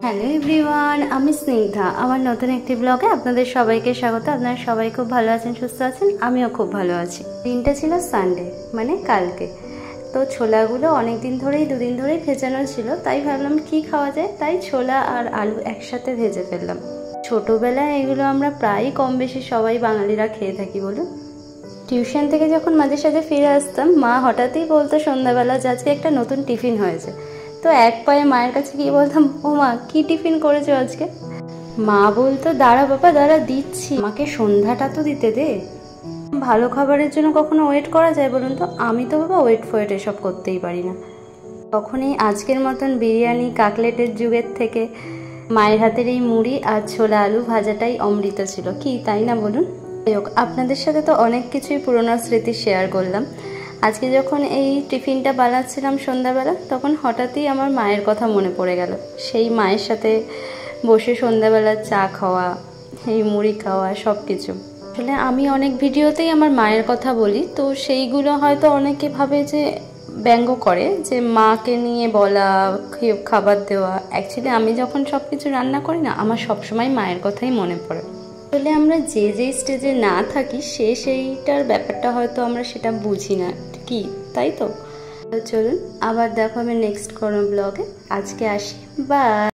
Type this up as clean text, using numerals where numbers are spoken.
Hello everyone, আমি স্নিগ্ধা। আমার নতুন একটি ব্লগে আপনাদের সবাইকে স্বাগত। আপনারা সবাই খুব ভালো আছেন, সুস্থ আছেন, আমিও খুব ভালো আছি। দিনটা ছিল সানডে, মানে কালকে। তো ছোলাগুলো অনেক দিন ধরেই, দুদিন ধরেই ভেজানো ছিল, তাই ভাবলাম কি খাওয়া যায়, তাই ছোলা আর আলু একসাথে ভেজে ফেললাম। ছোটোবেলায় এগুলো আমরা প্রায়ই কম বেশি সবাই বাঙালিরা খেয়ে থাকি বলুন। টিউশন থেকে যখন মাঝে সাঝে ফিরে আসতাম, মা হঠাৎই বলতো সন্ধ্যাবেলা যে আজকে একটা নতুন টিফিন হয়েছে। তো এক পায়ে মায়ের কাছে গিয়ে বলতাম, ও মা, কী টিফিন করেছো আজকে? মা বলতো, দাঁড়া বাবা দাঁড়া, দিচ্ছি, আমাকে সন্ধ্যাটা তো দিতে দে। ভালো খাবারের জন্য কখনো ওয়েট করা যায় বলুন তো? আমি তো বাবা ওয়েট ফোয়েট এসব করতেই পারি না। তখনই আজকের মতন বিরিয়ানি কাটলেটের যুগের থেকে মায়ের হাতের এই মুড়ি আর ছোলা আলু ভাজাটাই অমৃত ছিল, কি তাই না বলুন? যাই হোক, আপনাদের সাথে তো অনেক কিছুই পুরোনো স্মৃতি শেয়ার করলাম। আজকে যখন এই টিফিনটা বানাচ্ছিলাম সন্ধ্যাবেলা, তখন হঠাৎই আমার মায়ের কথা মনে পড়ে গেল। সেই মায়ের সাথে বসে সন্ধ্যাবেলা চা খাওয়া, এই মুড়ি খাওয়া, সব কিছু। আসলে আমি অনেক ভিডিওতেই আমার মায়ের কথা বলি, তো সেইগুলো হয়তো অনেকে ভাবে যে ব্যঙ্গ করে, যে মাকে নিয়ে বলা, খাবার দেওয়া। অ্যাকচুয়ালি আমি যখন সব কিছু রান্না করি না, আমার সবসময় মায়ের কথাই মনে পড়ে। আসলে আমরা যে স্টেজে না থাকি, সেইটার ব্যাপারটা হয়তো আমরা সেটা বুঝি না, কি তাই তো? চলুন আবার দেখো আমি নেক্সট কোনো ব্লগে। আজকে আসি, বাই।